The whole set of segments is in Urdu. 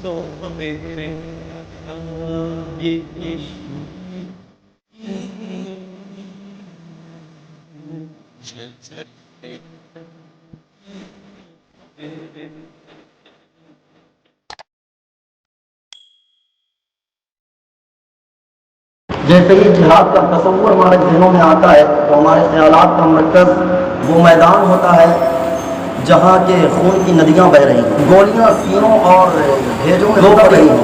جیسے ہی جہاد کا تصور ہمارے ذہنوں میں آتا ہے تو ہمارے خیالات کا مرکز وہ میدان ہوتا ہے جہاں کے خون کی ندیاں بہہ رہی ہیں، گولیاں سینوں اور بھیجوں میں پڑ رہی ہیں،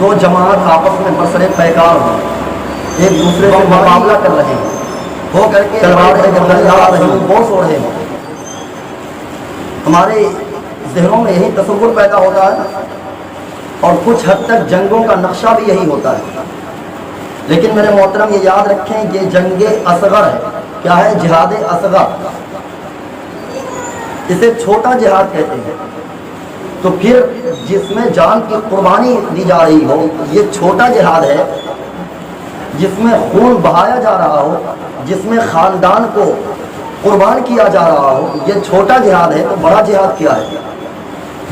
دو جماعت آپس میں برسر پیکار ہوں، ایک دوسرے سے مقابلہ کر رہے ہیں، ہو کر کے تلواریں گردن لا رہے ہیں، بوس ہو رہے ہیں۔ ہمارے ذہنوں میں یہی تصور پیدا ہوتا ہے اور کچھ حد تک جنگوں کا نقشہ بھی یہی ہوتا ہے۔ لیکن میرے محترم یہ یاد رکھیں کہ جنگ اصغر ہے۔ کیا ہے؟ جہاد اصغر، اسے چھوٹا جہاد کہتے ہیں۔ تو پھر جس میں جان کی قربانی دی جا رہی ہو یہ چھوٹا جہاد ہے، جس میں خون بہایا جا رہا ہو، جس میں خاندان کو قربان کیا جا رہا ہو، یہ چھوٹا جہاد ہے۔ تو بڑا جہاد کیا ہے؟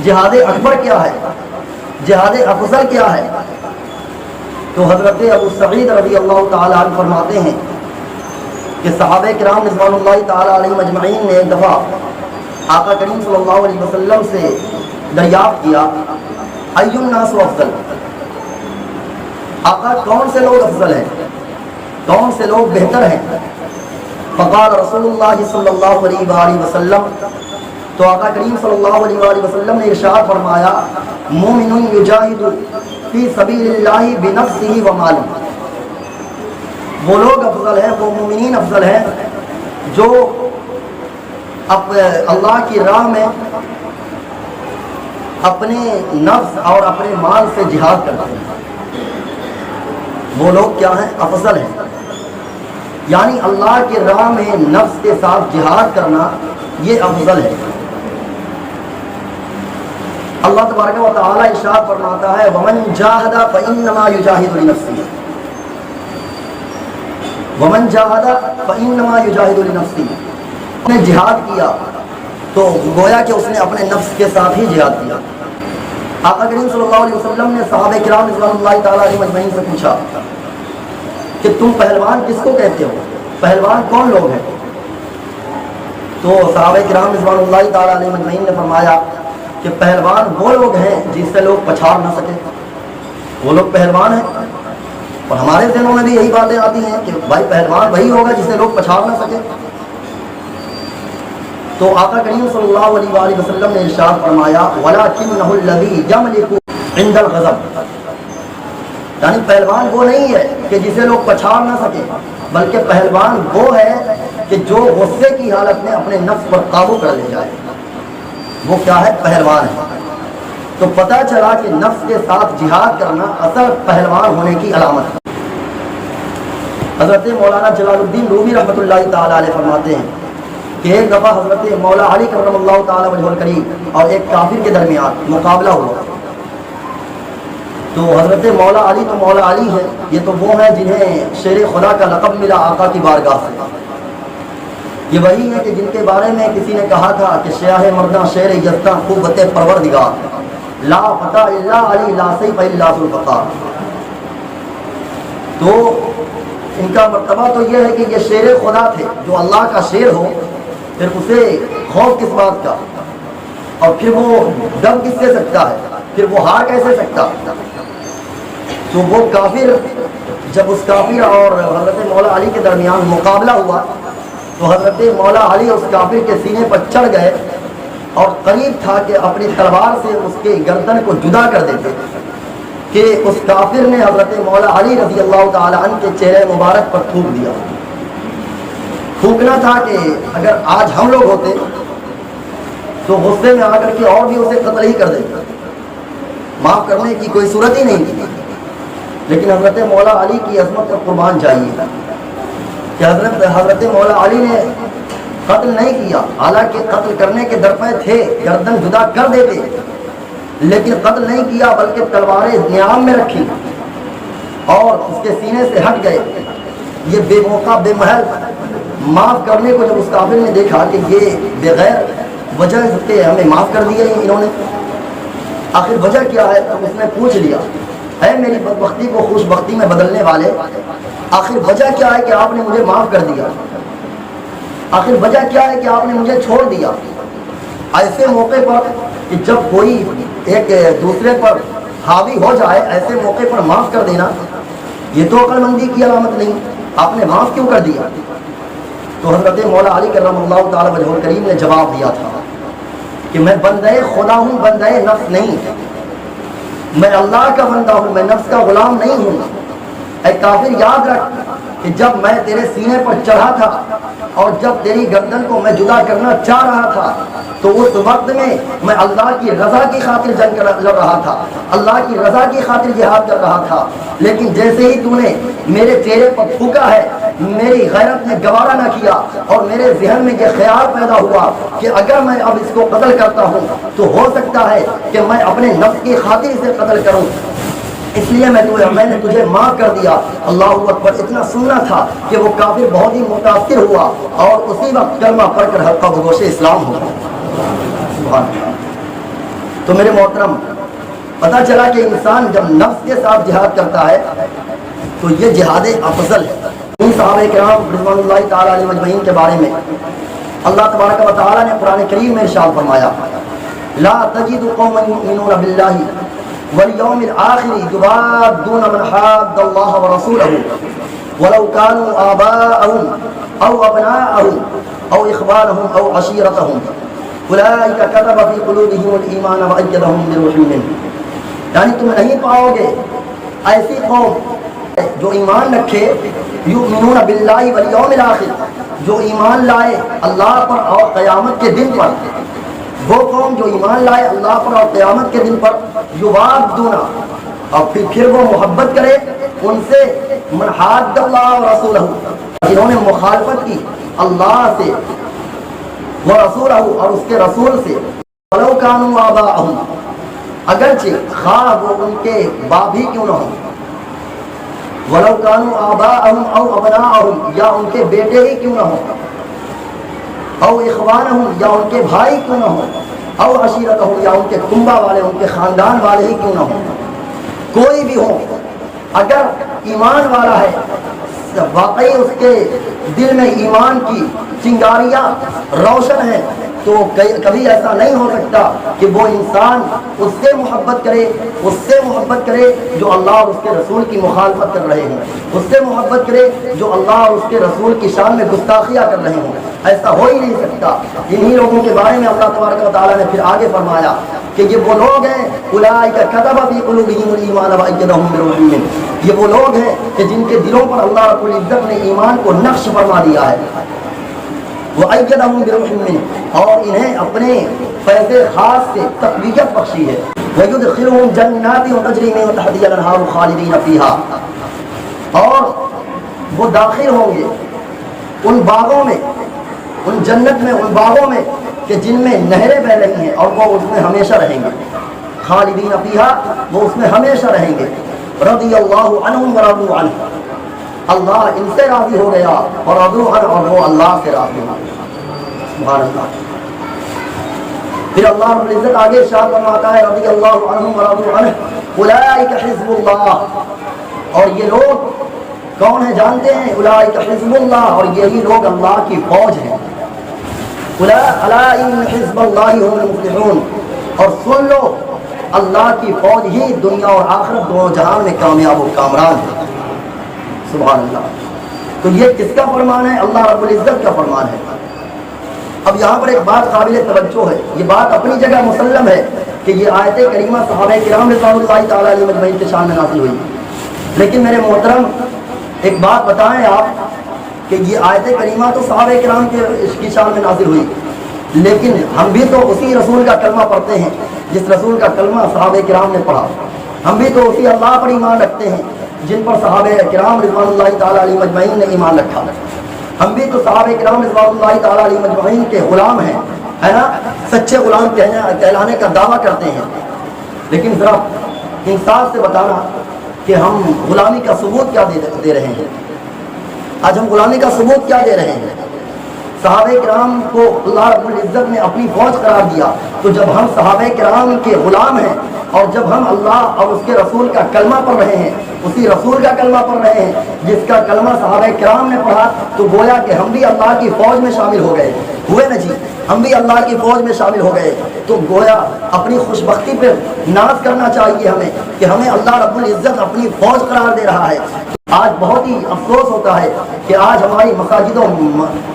جہاد اکبر کیا ہے؟ جہاد افضل کیا ہے؟ تو حضرت ابو سعید رضی اللہ تعالیٰ عنہ فرماتے ہیں کہ صحابہ کرام رضوان اللہ تعالیٰ علیہم اجمعین نے ایک دفعہ آقا کریم صلی اللہ علیہ وسلم سے دریافت کیا، ای الناس افضل، آقا کون سے لوگ افضل ہیں، کون سے لوگ بہتر ہیں؟ فقال رسول اللہ صلی اللہ علیہ وآلہ وسلم، تو آقا کریم صلی اللہ علیہ وآلہ وسلم نے ارشاد فرمایا، مومن یجاہد فی سبیل اللہ بنفسہ و مالہ، وہ لوگ افضل ہیں، وہ مومنین افضل ہیں جو اللہ کی راہ میں اپنے نفس اور اپنے مال سے جہاد کرتے ہیں۔ وہ لوگ کیا ہیں؟ افضل ہیں۔ یعنی اللہ کی راہ میں نفس کے ساتھ جہاد کرنا یہ افضل ہے۔ اللہ تبارک و تعالیٰ ارشاد فرماتا ہے، ومن جاہد فانما یجاہد لنفسہ، ومن جاہد فانما یجاہد لنفسہ، نے جہاد کیا تو گویا کہ اس نے اپنے نفس کے ساتھ ہی جہاد کیا۔ آقا کریم صلی اللہ علیہ وسلم نے صحابہ کرام رضوان اللہ تعالیٰ علیہ مجمعین سے پوچھا کہ تم پہلوان کس کو کہتے ہو؟ پہلوان کون لوگ ہیں؟ تو صحابہ کرام رضوان اللہ تعالیٰ علیہ مجمعین نے فرمایا کہ پہلوان وہ لوگ ہیں جس سے لوگ پچھاڑ نہ سکے، وہ لوگ پہلوان ہیں۔ اور ہمارے ذہنوں میں بھی یہی باتیں آتی ہیں کہ بھائی پہلوان وہی ہوگا جسے لوگ پچھاڑ نہ سکے۔ تو آقا کریم صلی اللہ علیہ وآلہ وسلم نے ارشاد فرمایا، وَلَكِنَّهُ الَّذِي يَمْلِكُ عِنْدَ الْغَضَبِ، یعنی پہلوان وہ نہیں ہے کہ جسے لوگ پچھاڑ نہ سکے، بلکہ پہلوان وہ ہے کہ جو غصے کی حالت میں اپنے نفس پر قابو کر لے جائے، وہ کیا ہے؟ پہلوان ہے۔ تو پتہ چلا کہ نفس کے ساتھ جہاد کرنا اصل پہلوان ہونے کی علامت ہے۔ حضرت مولانا جلال الدین رومی رحمۃ اللہ تعالیٰ علیہ فرماتے ہیں کہ ایک دفعہ حضرت مولا علی کرم اللہ تعالیٰ وجہ الکریم اور ایک کافر کے درمیان مقابلہ ہوا۔ تو حضرت مولا علی تو مولا علی ہے، یہ تو وہ ہیں جنہیں شیر خدا کا لقب ملا آقا کی بارگاہ سے۔ یہ وہی ہے کہ جن کے بارے میں کسی نے کہا تھا کہ شیاہ مرداں شیر یزداں قوت پروردگار، لا فتح الا علی لا سیف الا ذو الفقار۔ تو ان کا مرتبہ تو یہ ہے کہ یہ شیر خدا تھے، جو اللہ کا شیر ہو پھر اسے خوف کس بات کا، اور پھر وہ دم کس سے سکتا ہے، پھر وہ ہار کیسے سکتا۔ تو وہ کافر، جب اس کافر اور حضرت مولا علی کے درمیان مقابلہ ہوا تو حضرت مولا علی اس کافر کے سینے پر چڑھ گئے اور قریب تھا کہ اپنی تلوار سے اس کے گردن کو جدا کر دیتے کہ اس کافر نے حضرت مولا علی رضی اللہ تعالی عنہ کے چہرے مبارک پر تھوک دیا۔ تھوکنا تھا کہ اگر آج ہم لوگ ہوتے تو غصے میں آ کر کے اور بھی اسے قتل ہی کر دیتے، معاف کرنے کی کوئی صورت ہی نہیں تھی۔ لیکن حضرت مولا علی کی عظمت اور قربان چاہیے کہ حضرت مولا علی نے قتل نہیں کیا، حالانکہ قتل کرنے کے درپے تھے، گردن جدا کر دیتے، لیکن قتل نہیں کیا بلکہ تلواریں نیام میں رکھی اور اس کے سینے سے ہٹ گئے۔ یہ بے موقع بے محل معاف کرنے کو جب اس کافر نے دیکھا کہ یہ بغیر وجہ کے ہمیں معاف کر دیا انہوں نے، آخر وجہ کیا ہے؟ تو اس نے پوچھ لیا، اے میری بدبختی کو خوش بختی میں بدلنے والے، آخر وجہ کیا ہے کہ آپ نے مجھے معاف کر دیا؟ آخر وجہ کیا ہے کہ آپ نے مجھے چھوڑ دیا؟ ایسے موقع پر کہ جب کوئی ایک دوسرے پر حاوی ہو جائے، ایسے موقع پر معاف کر دینا یہ تو عقل مندی کی علامت نہیں، آپ نے معاف کیوں کر دیا؟ تو حضرت مولا علی کرم اللہ تعالی وجہ الکریم نے جواب دیا تھا کہ میں بندے خدا ہوں، بندے نفس نہیں، میں اللہ کا بندہ ہوں، میں نفس کا غلام نہیں ہوں۔ اے کافر یاد رکھ کہ جب میں تیرے سینے پر چڑھا تھا اور جب تیری گردن کو میں جدا کرنا چاہ رہا تھا تو اس وقت میں اللہ کی رضا کی خاطر جنگ لڑ رہا تھا، اللہ کی رضا کی خاطر جہاد کر رہا تھا، لیکن جیسے ہی تو نے میرے چہرے پر تھوکا ہے، میری غیرت نے گوارا نہ کیا اور میرے ذہن میں یہ خیال پیدا ہوا کہ اگر میں اب اس کو قتل کرتا ہوں تو ہو سکتا ہے کہ میں اپنے نفس کی خاطر اسے قتل کروں، اس لیے میں نے تجھے معاف کر دیا۔ اللہ اکبر! اتنا سننا تھا کہ وہ کافر بہت ہی متاثر ہوا اور اسی وقت کلمہ پڑھ کر حلقہ بگوش اسلام ہوا۔ سبحان اللہ! تو میرے محترم، پتہ چلا کہ انسان جب نفس کے ساتھ جہاد کرتا ہے تو یہ جہاد افضل ہے۔ ان صحابہ کرام رضوان اللہ تعالیٰ علیہ اجمعین کے بارے میں اللہ تبارک و تعالیٰ نے قرآن کریم میں ارشاد فرمایا، لا تجد قوما یؤمنون باللہ والیوم الآخر یوادون من حاد اللہ ورسولہ ولو كانوا آباءهم او ابناءهم او اخوانهم او عشیرتهم اولئک کتب فی قلوبهم الایمان وأیدهم بروح منہ۔ یعنی تم نہیں پاؤ گے ایسی قوم جو ایمان رکھے، یؤمنون باللہ والیوم الآخر، جو ایمان لائے اللہ پر اور قیامت کے دن پر، وہ قوم جو ایمان لائے اللہ پر اور قیامت کے دن پر، یوادون، اور پھر وہ محبت کرے ان سے، من حاد اللہ و رسولہ، جنہوں نے مخالفت کی اللہ سے و رسولہ اور اس کے رسول سے، ولو کانوا آباءہم، اگرچہ خواہ وہ ان کے باپ ہی کیوں نہ ہوں، ولو کانوا آباءہم او ابناءہم، یا ان کے بیٹے ہی کیوں نہ ہوں، او اخوانہم، یا ان کے بھائی کیوں نہ ہوں، او عشیرتہم، یا ان کے کنبہ والے، ان کے خاندان والے ہی کیوں نہ ہوں، کوئی بھی ہو، اگر ایمان والا ہے، واقعی اس کے دل میں ایمان کی چنگاریاں روشن ہیں، تو کبھی ایسا نہیں ہو سکتا کہ وہ انسان اس سے محبت کرے جو اللہ اور اس کے رسول کی مخالفت کر رہے ہوں، اس سے محبت کرے جو اللہ اور اس کے رسول کی شان میں گستاخیاں کر رہے ہوں، ایسا ہو ہی نہیں سکتا۔ انہی لوگوں کے بارے میں اللہ تبارک و تعالیٰ نے پھر آگے فرمایا کہ یہ وہ لوگ ہیں، اولئک کتب فی قلوبہم الایمان وأیدہم بروح منہ، یہ وہ لوگ ہیں کہ جن کے دلوں پر اللہ رب العزت نے ایمان کو نقش فرما دیا ہے، وأیدہم بروح منہ، اور انہیں اپنے فیض خاص سے تقویت بخشی ہے، ویدخلہم جنات تجری من تحتہا الانہار خالدین فیہا، اور وہ داخل ہوں گے ان باغوں میں، ان جنت میں، ان باغوں میں کہ جن میں نہریں بہ رہی ہیں اور وہ اس میں ہمیشہ رہیں گے، خالدین فیہا، وہ اس میں ہمیشہ رہیں گے، رضی اللہ عنہم ورضوا عنہ، اللہ ان سے راضی ہو گیا اور رضوا عنہ، اور وہ اللہ سے راضی ہو گیا۔ سبحان اللہ! پھر اللہ رب العزت آگے ارشاد فرماتا ہے، رضی اللہ عنہم ورضوا عنہ اولئک حزب اللہ، اور یہ لوگ کون ہیں جانتے ہیں؟ اولئک حزب اللہ، اور یہی لوگ اللہ کی فوج ہیں۔ الا ان حزب اللہ هم المفلحون، اور سن لو اللہ کی فوج ہی دنیا اور آخرت دونوں جہان میں کامیاب و کامران ہے۔ سبحان اللہ! تو یہ کس کا فرمان ہے؟ اللہ رب العزت کا فرمان ہے۔ اب یہاں پر ایک بات قابل توجہ ہے، یہ بات اپنی جگہ مسلم ہے کہ یہ آیت کریمہ صحابہ کرام رضوان اللہ تعالیٰ علیہ اجمعین کے شان میں نازل ہوئی، لیکن میرے محترم ایک بات بتائیں آپ کہ یہ آیت کریمہ تو صحابہ کرام کی شان میں نازل ہوئی، لیکن ہم بھی تو اسی رسول کا کلمہ پڑھتے ہیں جس رسول کا کلمہ صحابہ کرام نے پڑھا، ہم بھی تو اسی اللہ پر ایمان رکھتے ہیں جن پر صحابہ کرام رضوان اللہ تعالیٰ علیہ اجمعین نے ایمان رکھا، ہم بھی تو صحابہ کرام رضوان اللہ تعالیٰ علیہ اجمعین کے غلام ہیں، ہے نا، سچے غلام کہلانے کا دعویٰ کرتے ہیں، لیکن ذرا انصاف سے بتانا کہ ہم غلامی کا ثبوت کیا دے رہے ہیں؟ آج ہم غلامی کا ثبوت کیا دے رہے ہیں؟ صحابہ کرام کو اللہ رب العزت نے اپنی فوج قرار دیا، تو جب ہم صحابہ کرام کے غلام ہیں اور جب ہم اللہ اور اس کے رسول کا کلمہ پڑھ رہے ہیں، اسی رسول کا کلمہ پڑھ رہے ہیں جس کا کلمہ صحابہ کرام نے پڑھا، تو گویا کہ ہم بھی اللہ کی فوج میں شامل ہو گئے ہوئے نا جی، ہم بھی اللہ کی فوج میں شامل ہو گئے۔ تو گویا اپنی خوش بختی پہ ناز کرنا چاہیے ہمیں کہ ہمیں اللہ رب العزت اپنی فوج قرار دے رہا ہے۔ آج بہت ہی افسوس ہوتا ہے کہ آج ہماری مساجد و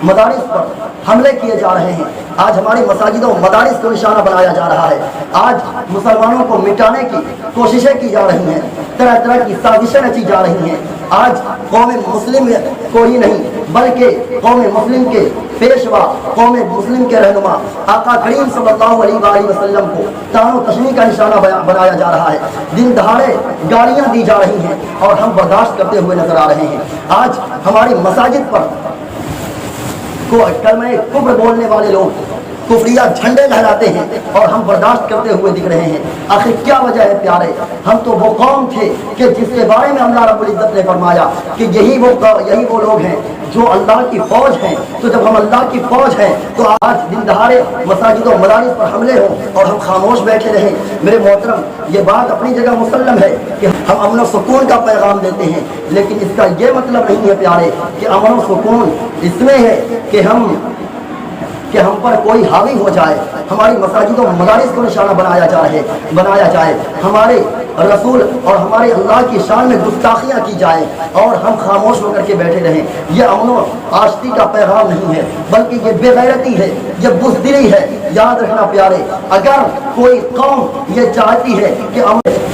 مدارس پر حملے کیے جا رہے ہیں، آج ہماری مساجد و مدارس کو نشانہ بنایا جا رہا ہے، آج مسلمانوں کو مٹانے کی کوششیں کی جا رہی ہیں، طرح طرح کی سازشیں رچی جا رہی ہیں۔ آج قوم مسلم کو ہی نہیں بلکہ قوم مسلم کے پیشوا، قوم مسلم کے رہنما آقا کریم صلی اللہ علیہ وآلہ وسلم کو طعن و تشنیع کا نشانہ بنایا جا رہا ہے، دن دہاڑے گالیاں دی جا رہی ہیں اور ہم برداشت کرتے ہوئے نظر آ رہے ہیں۔ آج ہماری مساجد پر کلمہ کفر بولنے والے لوگ کفریہ جھنڈے لہراتے ہیں اور ہم برداشت کرتے ہوئے دکھ رہے ہیں۔ آخر کیا وجہ ہے پیارے؟ ہم تو وہ قوم تھے کہ جس کے بارے میں اللہ رب العزت نے فرمایا کہ یہی وہ لوگ ہیں جو اللہ کی فوج ہیں۔ تو جب ہم اللہ کی فوج ہیں تو آج دن دہاڑے مساجد و مدارس پر حملے ہوں اور ہم خاموش بیٹھے رہیں۔ میرے محترم، یہ بات اپنی جگہ مسلم ہے کہ ہم امن و سکون کا پیغام دیتے ہیں، لیکن اس کا یہ مطلب نہیں ہے پیارے کہ امن و سکون اس میں ہے کہ ہم پر کوئی حاوی ہو جائے، ہماری مساجد و مدارس کو نشانہ بنایا جائے، ہمارے رسول اور ہمارے اللہ کی شان میں گستاخیاں کی جائیں اور ہم خاموش ہو کر کے بیٹھے رہیں۔ یہ امن و آشتی کا پیغام نہیں ہے بلکہ یہ بے غیرتی ہے، یہ بزدلی ہے۔ یاد رکھنا پیارے، اگر کوئی قوم یہ چاہتی ہے کہ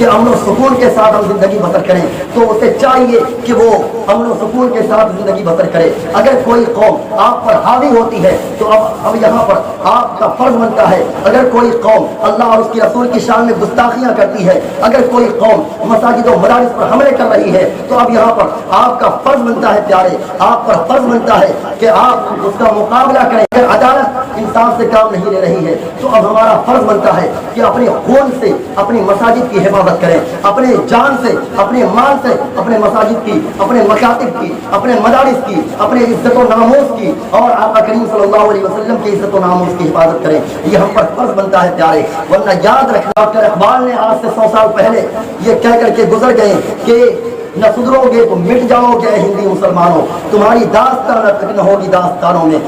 امن و سکون کے ساتھ ہم زندگی بسر کریں تو اسے چاہیے کہ وہ امن و سکون کے ساتھ زندگی بسر کرے۔ اگر کوئی قوم آپ پر حاوی ہوتی ہے تو اب یہاں پر آپ کا فرض بنتا ہے، اگر کوئی قوم اللہ اور اس کے رسول کی شان میں گستاخیاں کرتی ہے، اگر کوئی قوم مساجد و مدارس پر حملے کر رہی ہے تو اب یہاں پر آپ کا فرض بنتا ہے پیارے، آپ پر فرض بنتا ہے کہ آپ اس کا مقابلہ کریں۔ اگر عدالت انصاف سے کام نہیں لے رہی ہے تو اب ہمارا فرض بنتا ہے کہ اپنے خون سے اپنی مساجد کی حفاظت کریں، اپنے جان سے، اپنے مال سے اپنے مساجد کی، اپنے مکاتب کی، اپنے مدارس کی، اپنے عزت و ناموس کی اور آقا کریم صلی اللہ علیہ وسلم کی عزت و ناموس کی حفاظت کریں۔ یہ ہم پر فرض بنتا ہے پیارے، ورنہ یاد رکھنا ڈاکٹر اقبال نے آج سے 100 سال پہلے یہ کہہ کر کے گزر گئے کہ نہ سدھرو گے تو مٹ جاؤ گے ہندی مسلمانوں، تمہاری داستان اب تک نہ ہوگی داستانوں میں۔